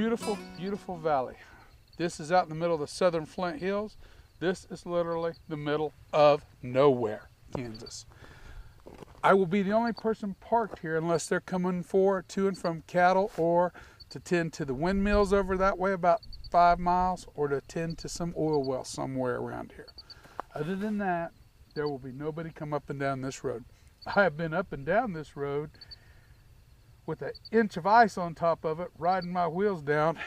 beautiful, beautiful valley. This is out in the middle of the southern Flint Hills. This is literally the middle of nowhere, Kansas. I will be the only person parked here unless they're coming to and from cattle, or to tend to the windmills over that way about 5 miles, or to tend to some oil well somewhere around here. Other than that, there will be nobody come up and down this road. I have been up and down this road with an inch of ice on top of it, riding my wheels down,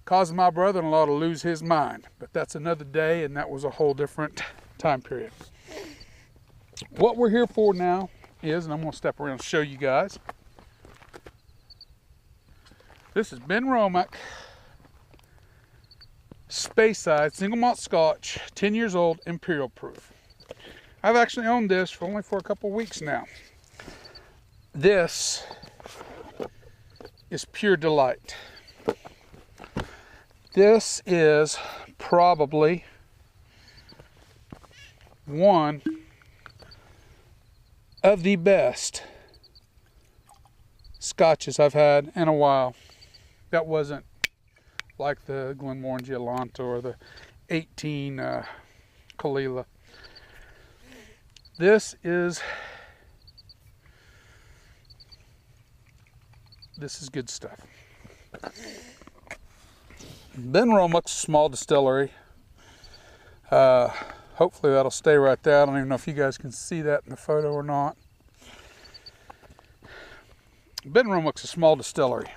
causing my brother-in-law to lose his mind. But that's another day, and that was a whole different time period. What we're here for now is, and I'm going to step around and show you guys, this is Benromach Speyside single malt Scotch, 10 years old, Imperial proof. I've actually owned this for only a couple weeks now. This is pure delight. This is probably one of the best scotches I've had in a while. That wasn't like the Glenmorangie Alonto or the 18 Kalila. This is good stuff. Benromach's small distillery. Hopefully that'll stay right there. I don't even know if you guys can see that in the photo or not. Benromach's a small distillery.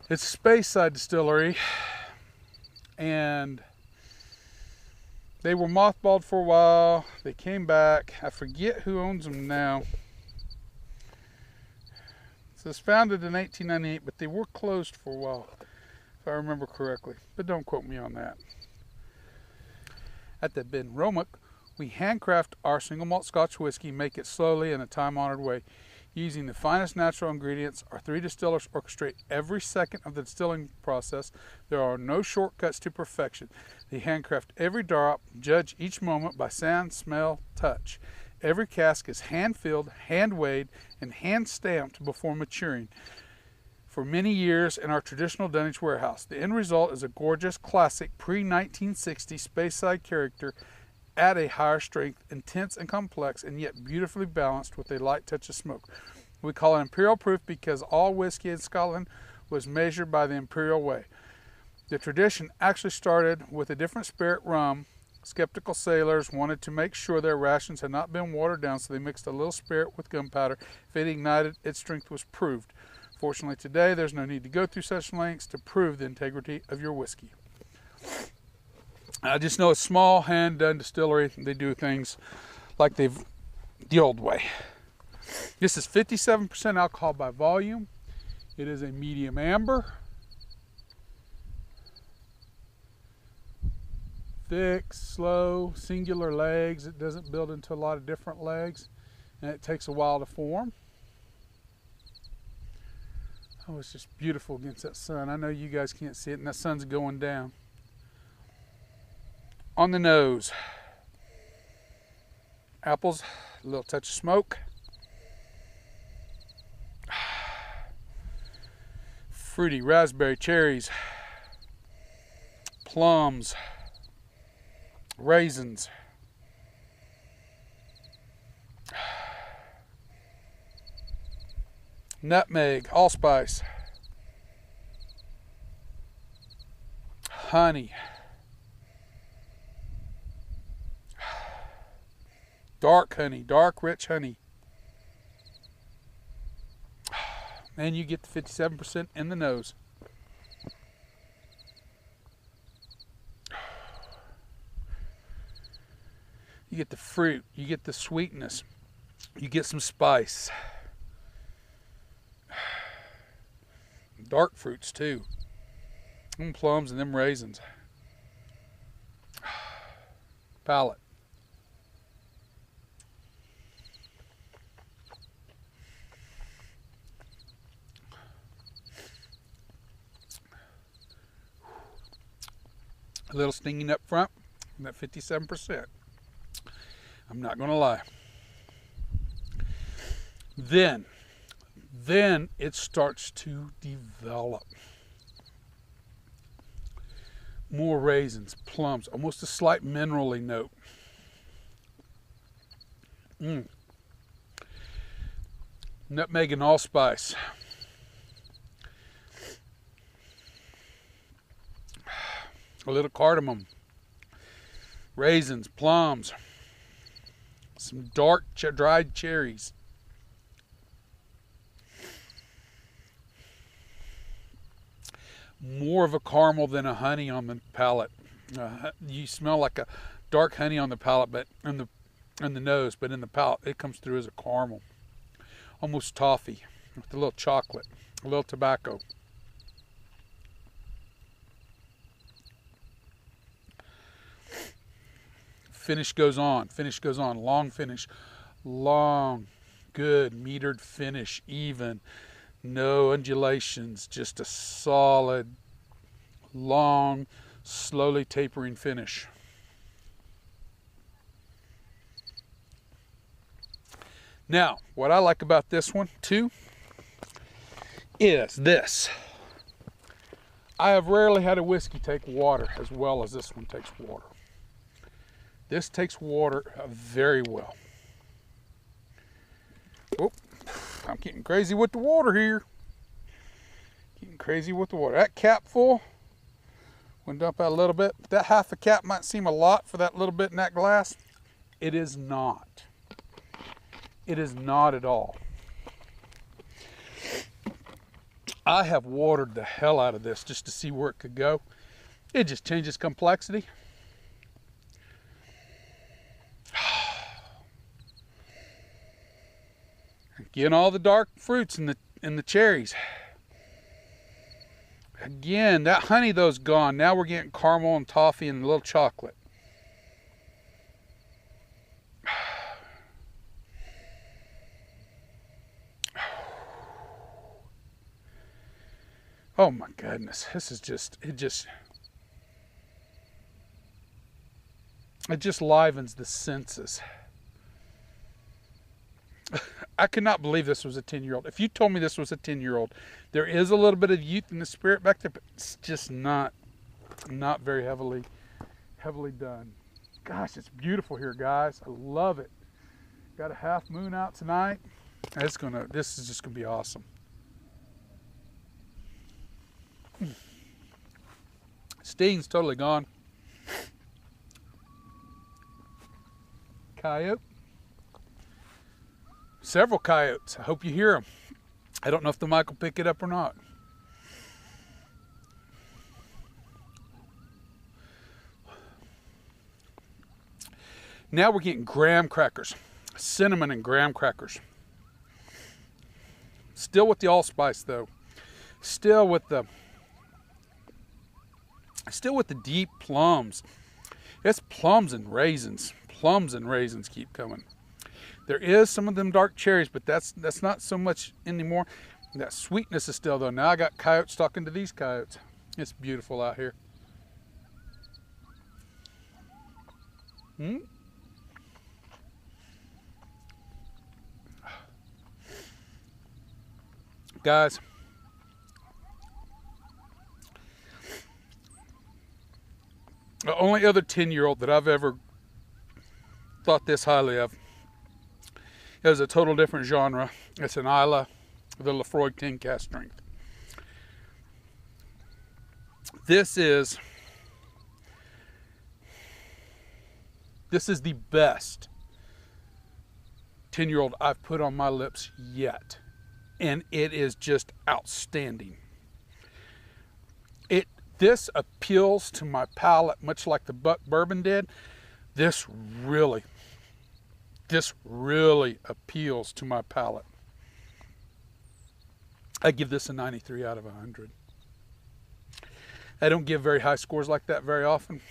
It's a Speyside distillery, and they were mothballed for a while. They came back. I forget who owns them now. So it was founded in 1898, but they were closed for a while, if I remember correctly. But don't quote me on that. At the Benromach, we handcraft our single malt Scotch whiskey, make it slowly in a time-honored way. Using the finest natural ingredients, our 3 distillers orchestrate every second of the distilling process. There are no shortcuts to perfection. They handcraft every drop, judge each moment by sound, smell, touch. Every cask is hand-filled, hand-weighed, and hand-stamped before maturing for many years in our traditional dunnage warehouse. The end result is a gorgeous, classic, pre-1960 Speyside character at a higher strength, intense and complex, and yet beautifully balanced with a light touch of smoke. We call it Imperial proof because all whiskey in Scotland was measured by the Imperial way. The tradition actually started with a different spirit rum. Skeptical sailors wanted to make sure their rations had not been watered down, so they mixed a little spirit with gunpowder. If it ignited, its strength was proved. Fortunately today, there's no need to go through such lengths to prove the integrity of your whiskey. I just know a small hand-done distillery. They do things like the old way. This is 57% alcohol by volume. It is a medium amber. Thick, slow, singular legs. It doesn't build into a lot of different legs, and it takes a while to form. Oh, it's just beautiful against that sun. I know you guys can't see it, and that sun's going down. On the nose, apples, a little touch of smoke. Fruity raspberry, cherries, plums, raisins, nutmeg, allspice, honey, dark honey, dark rich honey. And you get the 57% in the nose. You get the fruit, you get the sweetness, you get some spice. Dark fruits too. Them plums and them raisins. Palate. A little stinging up front, and that 57%. I'm not going to lie. Then, Then it starts to develop. More raisins, plums, almost a slight minerally note. Nutmeg and allspice. A little cardamom. Raisins, plums. Some dark dried cherries. More of a caramel than a honey on the palate. You smell like a dark honey on the palate, but in the nose, but in the palate it comes through as a caramel, almost toffee, with a little chocolate, a little tobacco. Finish goes on. Finish goes on. Long finish, long, good metered finish, even. No undulations, just a solid, long, slowly tapering finish. Now, what I like about this one too is this. I have rarely had a whiskey take water as well as this one takes water. This takes water very well. Oh, I'm getting crazy with the water here. Getting crazy with the water. That cap full. We'll dump out a little bit. That half a cap might seem a lot for that little bit in that glass. It is not. It is not at all. I have watered the hell out of this just to see where it could go. It just changes complexity. Again, all the dark fruits and the cherries. Again, that honey though's gone. Now we're getting caramel and toffee and a little chocolate. Oh my goodness, this is just, it just livens the senses. I could not believe this was a 10-year-old. If you told me this was a 10-year-old, there is a little bit of youth in the spirit back there, but it's just not very heavily done. Gosh, it's beautiful here, guys. I love it. Got a half moon out tonight. This is just gonna be awesome. Sting's totally gone. Coyote. Several coyotes. I hope you hear them. I don't know if the mic will pick it up or not. Now we're getting graham crackers. Cinnamon and graham crackers. Still with the allspice though. Still with the deep plums. It's plums and raisins. Plums and raisins keep coming. There is some of them dark cherries, but that's not so much anymore. That sweetness is still though. Now I got coyotes talking to these coyotes. It's beautiful out here. Guys, the only other 10-year-old that I've ever thought this highly of is a total different genre. It's an Islay with a Lefroy 10 cast strength. This is the best 10-year-old I've put on my lips yet. And it is just outstanding. This appeals to my palate much like the Buck Bourbon did. This really appeals to my palate. I give this a 93 out of 100. I don't give very high scores like that very often,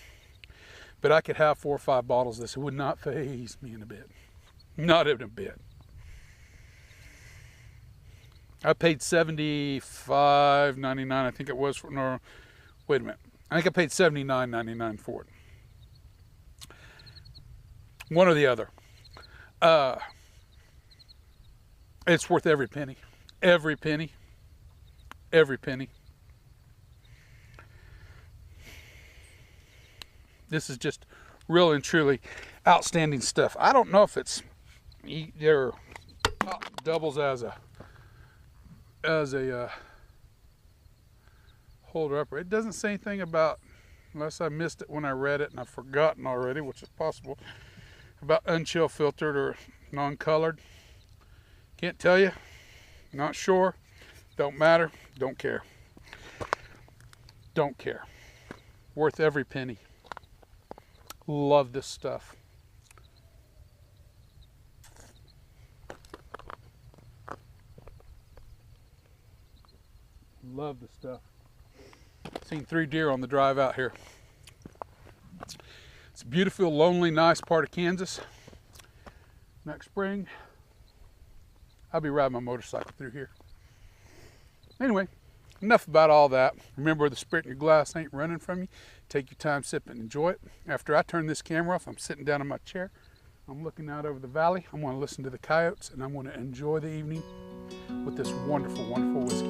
but I could have 4 or 5 bottles of this. It would not faze me in a bit. Not even a bit. I paid $75.99, I think it was for, no, wait a minute. I think I paid $79.99 for it. One or the other. It's worth every penny. every penny. Every penny. This is just real and truly outstanding stuff. I don't know if it's there doubles as a holder upper. It doesn't say anything about, unless I missed it when I read it and I've forgotten already, which is possible, about unchill filtered or non-colored. Can't tell you. Not sure. Don't matter. Don't care. Don't care. Worth every penny. Love this stuff. Love the stuff. Seen 3 deer on the drive out here. It's a beautiful, lonely, nice part of Kansas. Next spring, I'll be riding my motorcycle through here. Anyway, enough about all that. Remember, the spirit in your glass ain't running from you. Take your time, sip it, and enjoy it. After I turn this camera off, I'm sitting down in my chair. I'm looking out over the valley. I'm going to listen to the coyotes, and I'm going to enjoy the evening with this wonderful, wonderful whiskey.